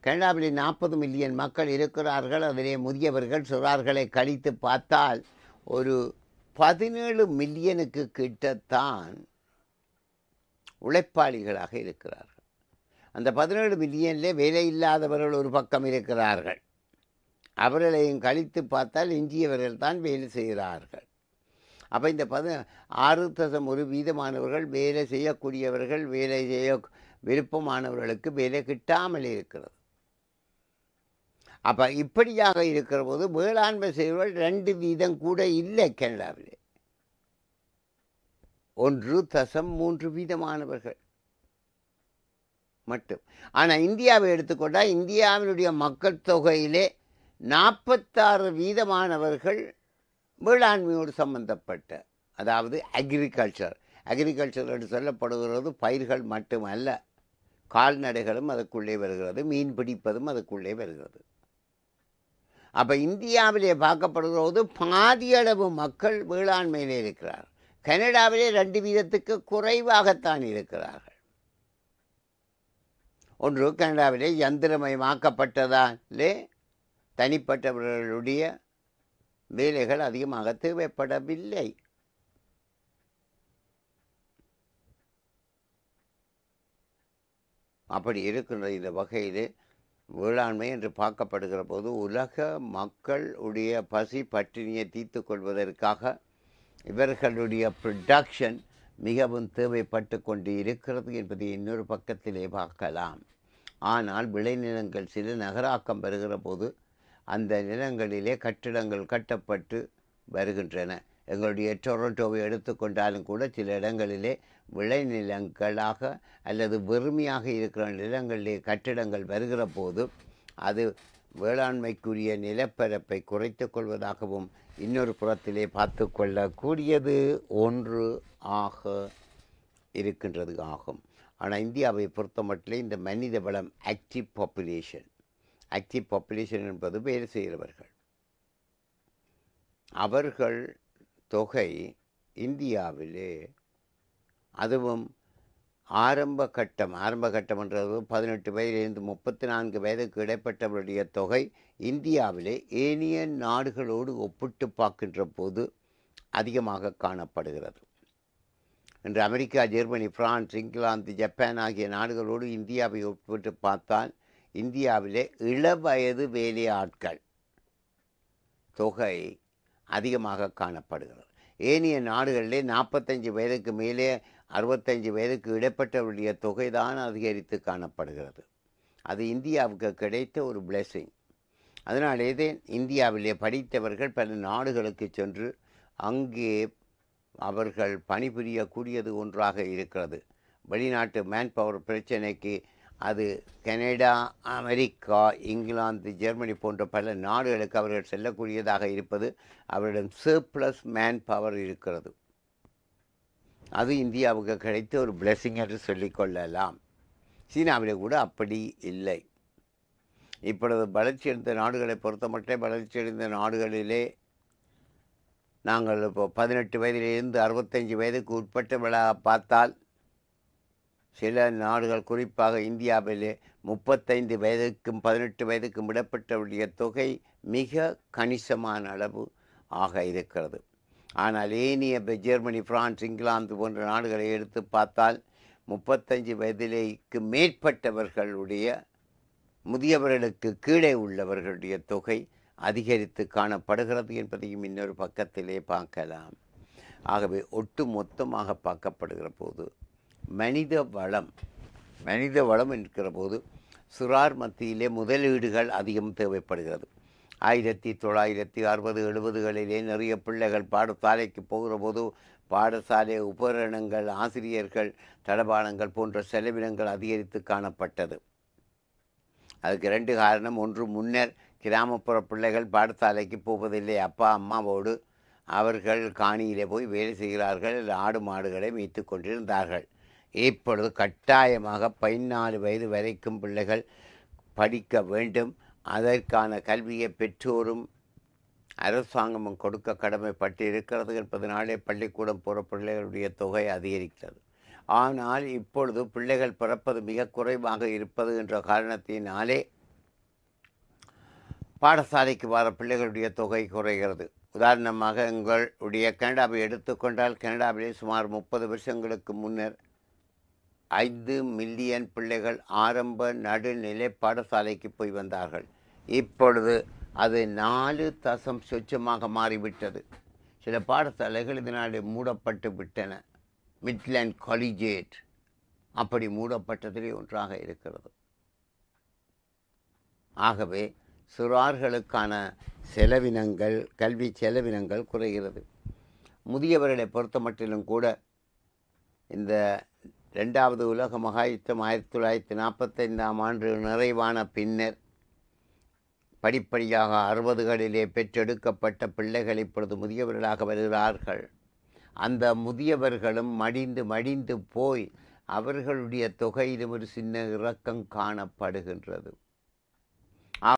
கனடாவிலே 40 million மக்கள் இருக்கிறார்கள். அதிலே முதியவர்கள் சிறார்களை கழித்து பார்த்தால் ஒரு 17 மில்லியனுக்கு கிட்டத்தான் உழைப்பாளிகளாக இருக்கிறார்கள். அந்த 17 மில்லியனிலே வேலை இல்லாதவர்கள் ஒரு பக்கம் இருக்கிறார்கள். அவர்களையும் கழித்து பார்த்தால் எஞ்சியவர்கள் தான் வேலை செய்கிறார்கள். அப்போ இந்த 6.1% வேலை செய்யக்கூடியவர்கள், வேலை செய்ய விருப்பமானவர்களுக்கு வேலை கிட்டாமல் இருக்கிறது. அப்போ இப்படியாக இருக்கிற போது வேளாண்மை செய்வர்கள் 2% கூட இல்லை கனடாவிலே. 1.3% மட்டும். ஆனால் இந்தியாவை எடுத்துக்கொண்டால் இந்தியாவினுடைய மக்கள் தொகையிலே 46% வேளாண்மையோடு சம்பந்தப்பட்ட, அதாவது அக்ரிகல்ச்சர் என்று சொல்லப்படுகிறது பயிர்கள் மட்டுமல்ல, கால்நடைகளும் அதற்குள்ளே வருகிறது, மீன் பிடிப்பதும் அதற்குள்ளே வருகிறது. அப்போ இந்தியாவிலே பார்க்கப்படுகிறது பாதியளவு மக்கள் வேளாண்மையிலே இருக்கிறார். கனடாவிலே 2% குறைவாகத்தான் இருக்கிறார்கள். ஒன்று, கனடாவிலே யந்திரமயமாக்கப்பட்டதாலே தனிப்பட்டவர்களுடைய வேலைகள் அதிகமாக தேவைப்படவில்லை. அப்படி இருக்கின்ற இந்த வகையில் வேளாண்மை என்று பார்க்கப்படுகிற போது உலக மக்களுடைய பசி பட்டினியை தீர்த்து கொள்வதற்காக இவர்களுடைய ப்ரொடக்ஷன் மிகவும் தேவைப்பட்டு கொண்டு இருக்கிறது என்பதை இன்னொரு பக்கத்திலே பார்க்கலாம். ஆனால் விளைநிலங்கள் சில நகராக்கம் வருகிற போது அந்த நிலங்களிலே கட்டிடங்கள் கட்டப்பட்டு வருகின்றன. எங்களுடைய டொரண்டோவை எடுத்துக்கொண்டாலும் கூட சில இடங்களிலே விளைநிலங்களாக அல்லது வெறுமையாக இருக்கிற நிலங்களிலே கட்டிடங்கள் வருகிற போது அது வேளாண்மைக்குரிய நிலப்பரப்பை குறைத்து கொள்வதாகவும் இன்னொரு புறத்திலே பார்த்து கொள்ளக்கூடியது ஒன்று ஆக இருக்கின்றது ஆகும். ஆனால் இந்தியாவை பொறுத்த மட்டும் இந்த மனித வளம் ஆக்டிவ் பாப்புலேஷன் என்பது வேலை செய்கிறவர்கள். அவர்கள் தொகை இந்தியாவிலே, அதுவும் ஆரம்ப கட்டம்ன்றது 18 வயதிலிருந்து 34 வயதுக்கு இடைப்பட்டவருடைய தொகை இந்தியாவிலே ஏனைய நாடுகளோடு ஒப்பிட்டு பார்க்கின்ற போது அதிகமாக காணப்படுகிறது. இன்று America, Germany, France, England, Japan ஆகிய நாடுகளோடு இந்தியாவை ஒப்பிட்டு பார்த்தால் இந்தியாவிலே இளவயது வேலையாட்கள் தொகை அதிகமாக காணப்படுகிறது. ஏனைய நாடுகளிலே 45 வயதுக்கு மேலே 65 வயதுக்கு இடைப்பட்டவருடைய தொகை தான் அதிகரித்து காணப்படுகிறது. அது இந்தியாவுக்கு கிடைத்த ஒரு பிளெஸிங். அதனாலேயே இந்தியாவிலே படித்தவர்கள் பல நாடுகளுக்கு சென்று அங்கே அவர்கள் பணிபுரியக்கூடியது ஒன்றாக இருக்கிறது. வெளிநாட்டு மேன் பவர் பிரச்சனைக்கு அது கனடா, அமெரிக்கா, இங்கிலாந்து, ஜெர்மனி போன்ற பல நாடுகளுக்கு அவர்கள் செல்லக்கூடியதாக இருப்பது. அவரிடம் சர்ப்ளஸ் மேன் பவர் இருக்கிறது. அது இந்தியாவுக்கு கிடைத்த ஒரு பிளெஸிங் என்று சொல்லிக்கொள்ளலாம். சீனாவிலே கூட அப்படி இல்லை. இப்பொழுது வளர்ச்சியடைந்த நாடுகளை பொறுத்தமட்டில் வளர்ச்சியடைந்த நாடுகளிலே நாங்கள் இப்போ 18 வயதிலிருந்து 65 வயதுக்கு உட்பட்டவர்களாக பார்த்தால் சில நாடுகள், குறிப்பாக இந்தியாவிலே 35 வயதுக்கும் 18 வயதுக்கும் விடப்பட்டவருடைய தொகை மிக கணிசமான அளவு ஆக இருக்கிறது. ஆனால் ஏனைய ஜெர்மனி, பிரான்ஸ், இங்கிலாந்து போன்ற நாடுகளை எடுத்து பார்த்தால் 35 வயதிலேக்கு மேற்பட்டவர்களுடைய முதியவர்களுக்கு கீழே உள்ளவர்களுடைய தொகை அதிகரித்து காணப்படுகிறது என்பதையும் இன்னொரு பக்கத்திலே பார்க்கலாம். ஆகவே ஒட்டு மொத்தமாக பார்க்கப்படுகிற போது மனித வளம் என்கிற போது சிறார் மத்தியிலே முதலீடுகள் அதிகம் தேவைப்படுகிறது. 1960, 70களிலே நிறைய பிள்ளைகள் பாடசாலைக்கு போகிற போது பாடசாலை உபகரணங்கள், ஆசிரியர்கள், தளபாடங்கள் போன்ற செலவினங்கள் அதிகரித்து காணப்பட்டது. அதுக்கு 2 காரணம். ஒன்று, முன்னர் கிராமப்புற பிள்ளைகள் பாடசாலைக்கு போவதில்லை. அப்பா அம்மாவோடு அவர்கள் காணியிலே போய் வேலை செய்கிறார்கள், ஆடு மாடுகளை மேய்த்து கொண்டிருந்தார்கள். இப்பொழுது கட்டாயமாக 14 வயது வரைக்கும் பிள்ளைகள் படிக்க வேண்டும். அதற்கான கல்வியை பெற்றோரும் அரசாங்கமும் கொடுக்க கடமைப்பட்டு இருக்கிறது என்பதனாலே பள்ளிக்கூடம் போகிற பிள்ளைகளுடைய தொகை அதிகரிக்கிறது. ஆனால் இப்பொழுது பிள்ளைகள் பிறப்பது மிக குறைவாக இருப்பது என்ற காரணத்தினாலே பாடசாலைக்கு வர பிள்ளைகளுடைய தொகை குறைகிறது. உதாரணமாக எங்களுடைய கனடாவை எடுத்துக்கொண்டால், கனடாவிலே சுமார் 30 வருஷங்களுக்கு முன்னர் 5 மில்லியன் பிள்ளைகள் ஆரம்ப நடுநிலை பாடசாலைக்கு போய் வந்தார்கள். இப்பொழுது அது 4 மாறிவிட்டது. சில பாடசாலைகள் இதனாலே மூடப்பட்டு விட்டன. மிட்லேண்ட் காலேஜேட் அப்படி மூடப்பட்டதிலே ஒன்றாக இருக்கிறது. ஆகவே சிறார்களுக்கான செலவினங்கள், கல்வி செலவினங்கள் குறைகிறது. முதியவர்களை பொறுத்த மட்டிலும் கூட இந்த 2வது உலக மகாயுத்தம் 1945ஆம் ஆண்டு நிறைவான பின்னர் படிப்படியாக 60களிலே பெற்றெடுக்கப்பட்ட பிள்ளைகள் இப்பொழுது முதியவர்களாக வருகிறார்கள். அந்த முதியவர்களும் மடிந்து போய் அவர்களுடைய தொகையிலும் ஒரு சின்ன இறக்கம் காணப்படுகின்றது.